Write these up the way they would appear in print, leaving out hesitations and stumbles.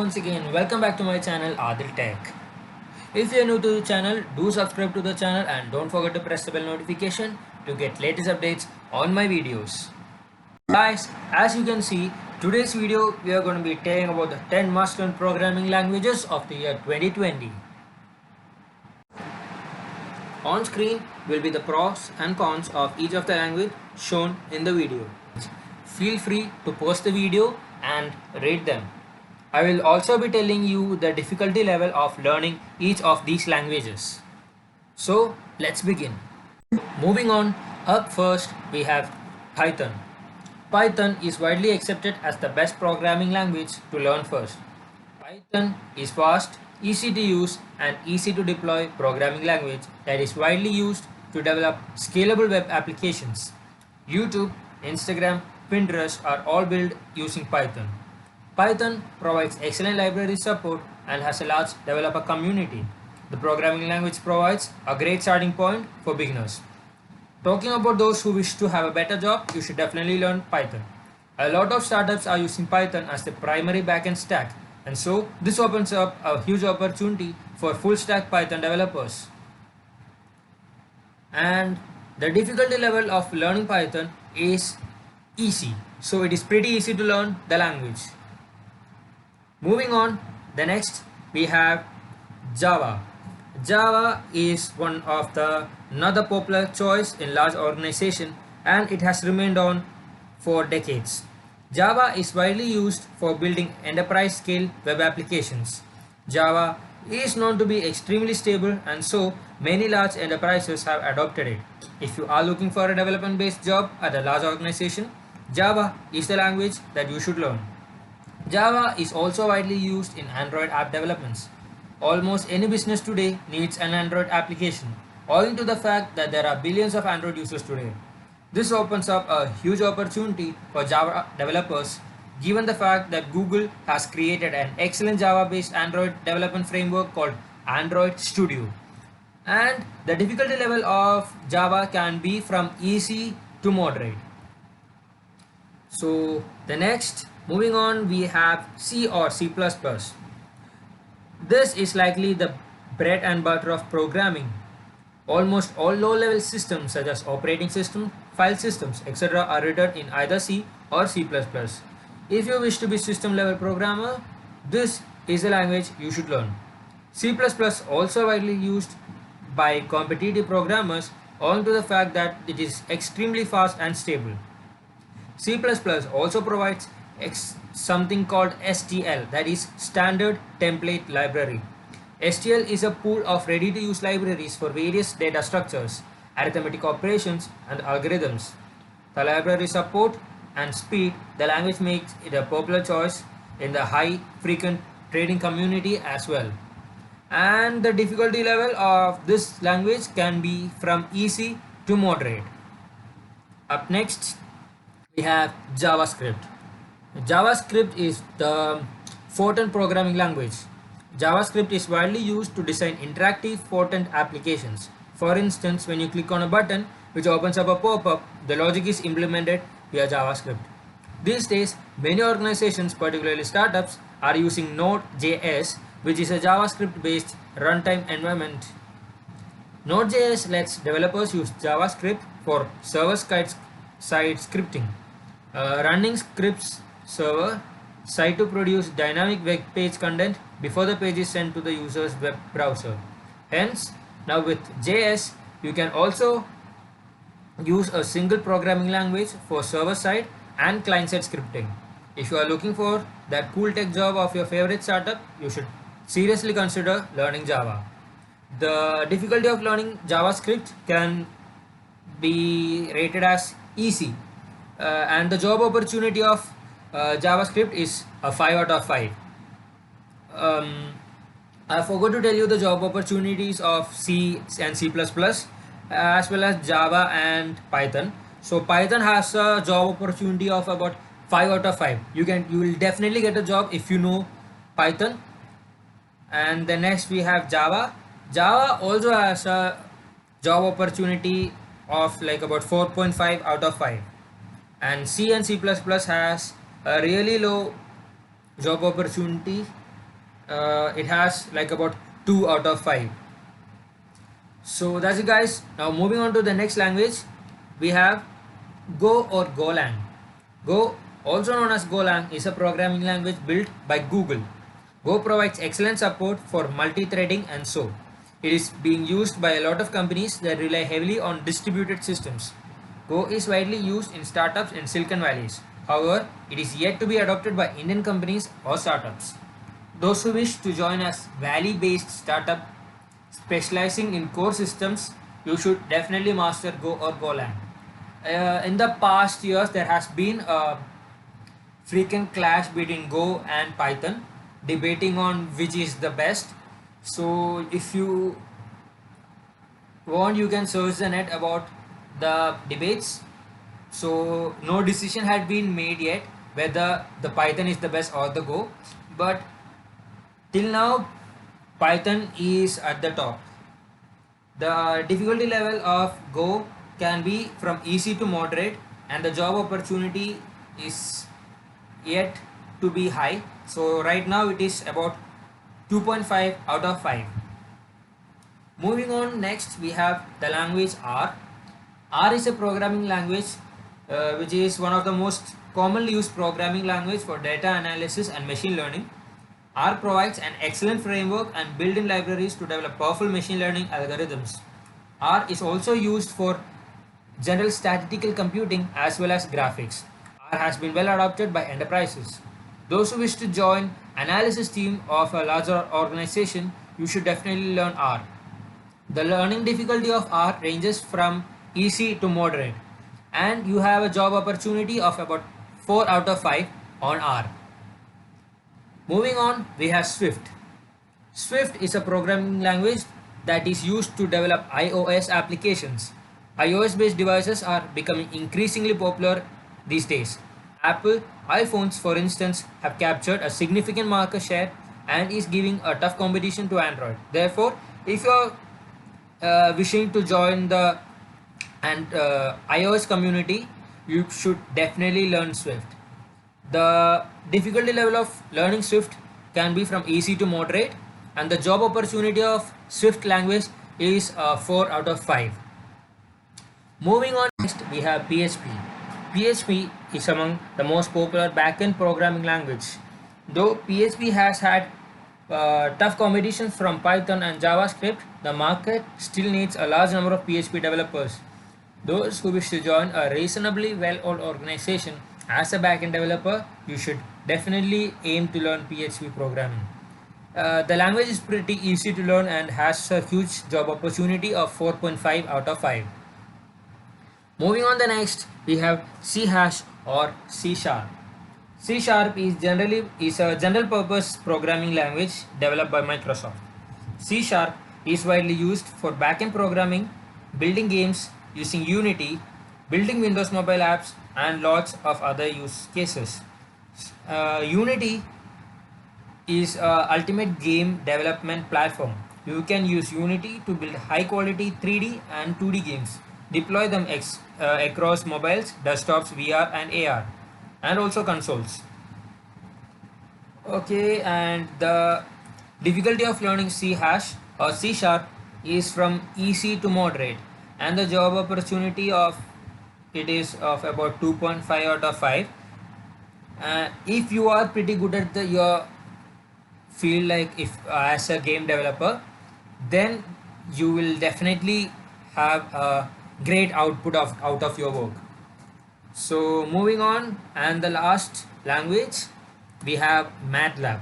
once again, welcome back to my channel Adil Tech. If you are new to the channel, do subscribe to the channel and don't forget to press the bell notification to get latest updates on my videos. Guys, as you can see, today's video we are going to be telling about the 10 must-learn programming languages of the year 2020. On screen will be the pros and cons of each of the language shown in the video. Feel free to post the video and rate them. I will also be telling you the difficulty level of learning each of these languages. So let's begin. Moving on, up first we have Python. Python is widely accepted as the best programming language to learn first. Python is fast, easy to use and easy to deploy programming language that is widely used to develop scalable web applications. YouTube, Instagram, Pinterest are all built using Python. Python provides excellent library support and has a large developer community. The programming language provides a great starting point for beginners. Talking about those who wish to have a better job, you should definitely learn Python. A lot of startups are using Python as the primary backend stack, and so this opens up a huge opportunity for full stack Python developers. And the difficulty level of learning Python is easy, so it is pretty easy to learn the language. Moving on, the next we have Java. Java is one of the another popular choice in large organization and it has remained on for decades. Java is widely used for building enterprise scale web applications. Java is known to be extremely stable and so many large enterprises have adopted it. If you are looking for a development based job at a large organization, Java is the language that you should learn. Java is also widely used in Android app developments. Almost any business today needs an Android application, owing to the fact that there are billions of Android users today. This opens up a huge opportunity for Java developers, given the fact that Google has created an excellent Java-based Android development framework called Android Studio. And the difficulty level of Java can be from easy to moderate. So the next, moving on, we have C or C++. This is likely the bread and butter of programming. Almost all low-level systems such as operating systems, file systems, etc. are written in either C or C++. If you wish to be system-level programmer, this is the language you should learn. C++ also widely used by competitive programmers owing to the fact that it is extremely fast and stable. C++ also provides something called STL, that is Standard Template Library. STL is a pool of ready-to-use libraries for various data structures, arithmetic operations and algorithms. The library support and speed, the language makes it a popular choice in the high-frequent trading community as well. And the difficulty level of this language can be from easy to moderate. Up next, we have JavaScript. JavaScript is the front-end programming language. JavaScript is widely used to design interactive front-end applications. For instance, when you click on a button which opens up a pop-up, the logic is implemented via JavaScript. These days, many organizations, particularly startups, are using Node.js, which is a JavaScript-based runtime environment. Node.js lets developers use JavaScript for server-side scripting. Running scripts server side to produce dynamic web page content before the page is sent to the user's web browser. Hence, now with JS, you can also use a single programming language for server-side and client-side scripting. If you are looking for that cool tech job of your favorite startup, you should seriously consider learning Java. The difficulty of learning JavaScript can be rated as easy, and the job opportunity of JavaScript is a 5 out of 5. I forgot to tell you the job opportunities of C and C++ as well as Java and Python. So Python has a job opportunity of about 5 out of 5. You will definitely get a job if you know Python. And the next we have Java. Java also has a job opportunity of like about 4.5 out of 5. And C and C++ has a really low job opportunity it has like about 2 out of 5. So that's it guys. Now moving on to the next language, we have Go or Golang. Go, also known as Golang, is a programming language built by Google. Go provides excellent support for multi-threading and so. It is being used by a lot of companies that rely heavily on distributed systems. Go is widely used in startups in Silicon Valleys. However, it is yet to be adopted by Indian companies or startups. Those who wish to join us Valley-based startup specializing in core systems, you should definitely master Go or Golang. In the past years, there has been a frequent clash between Go and Python, debating on which is the best. So, if you want, you can search the net about the debates. So, no decision had been made yet whether the Python is the best or the Go, but till now, Python is at the top. The difficulty level of Go can be from easy to moderate, and the job opportunity is yet to be high. So right now it is about 2.5 out of 5. Moving on, next we have the language R. R is a programming language which is one of the most commonly used programming language for data analysis and machine learning. R provides an excellent framework and built-in libraries to develop powerful machine learning algorithms. R is also used for general statistical computing as well as graphics. R has been well adopted by enterprises. Those who wish to join analysis team of a larger organization, you should definitely learn R. The learning difficulty of R ranges from easy to moderate, and you have a job opportunity of about 4 out of 5 on R. Moving on, we have Swift. Swift is a programming language that is used to develop iOS applications. iOS based devices are becoming increasingly popular these days. Apple iPhones, for instance, have captured a significant market share and is giving a tough competition to Android. Therefore, if you are wishing to join the iOS community, you should definitely learn Swift. The difficulty level of learning Swift can be from easy to moderate, and the job opportunity of Swift language is 4 out of 5. Moving on, next we have PHP. PHP is among the most popular backend programming language. Though PHP has had tough competition from Python and JavaScript, the market still needs a large number of PHP developers. Those who wish to join a reasonably well-oiled organization as a backend developer, you should definitely aim to learn PHP programming. The language is pretty easy to learn and has a huge job opportunity of 4.5 out of 5. Moving on, the next we have C hash or C sharp. C sharp is a general purpose programming language developed by Microsoft. C sharp is widely used for backend programming, building games using Unity, building Windows mobile apps, and lots of other use cases. Unity is a ultimate game development platform. You can use Unity to build high quality 3D and 2D games, deploy them across mobiles, desktops, VR and AR, and also consoles. Okay, and the difficulty of learning C hash or C sharp is from easy to moderate, and the job opportunity of it is of about 2.5 out of 5. If you are pretty good at your field, like if as a game developer, then you will definitely have a great output out of your work. So moving on, and the last language we have MATLAB.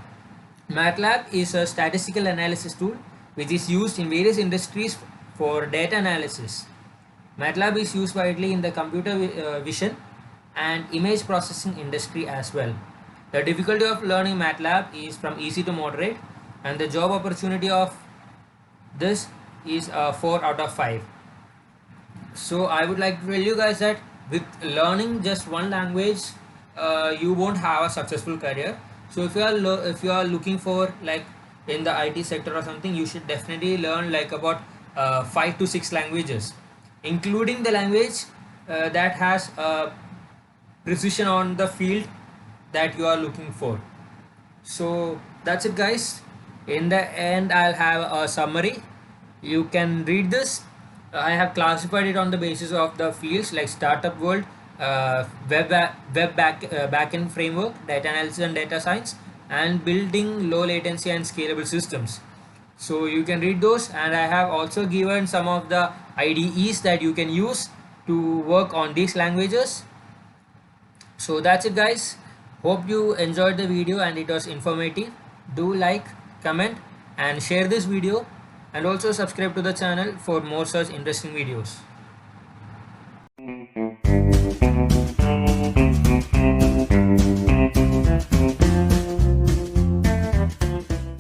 MATLAB is a statistical analysis tool which is used in various industries for data analysis. MATLAB is used widely in the computer vision and image processing industry as well. The difficulty of learning MATLAB is from easy to moderate, and the job opportunity of this is 4 out of 5. So I would like to tell you guys that with learning just one language, you won't have a successful career. So if you are looking for like in the IT sector or something, you should definitely learn like about 5 to 6 languages, including the language that has precision on the field that you are looking for. So that's it guys. In the end, I'll have a summary. You can read this. I have classified it on the basis of the fields like startup world, backend framework, data analysis and data science, and building low latency and scalable systems. So you can read those, and I have also given some of the IDEs that you can use to work on these languages. So that's it, guys. Hope you enjoyed the video and it was informative. Do like, comment and share this video, and also subscribe to the channel for more such interesting videos.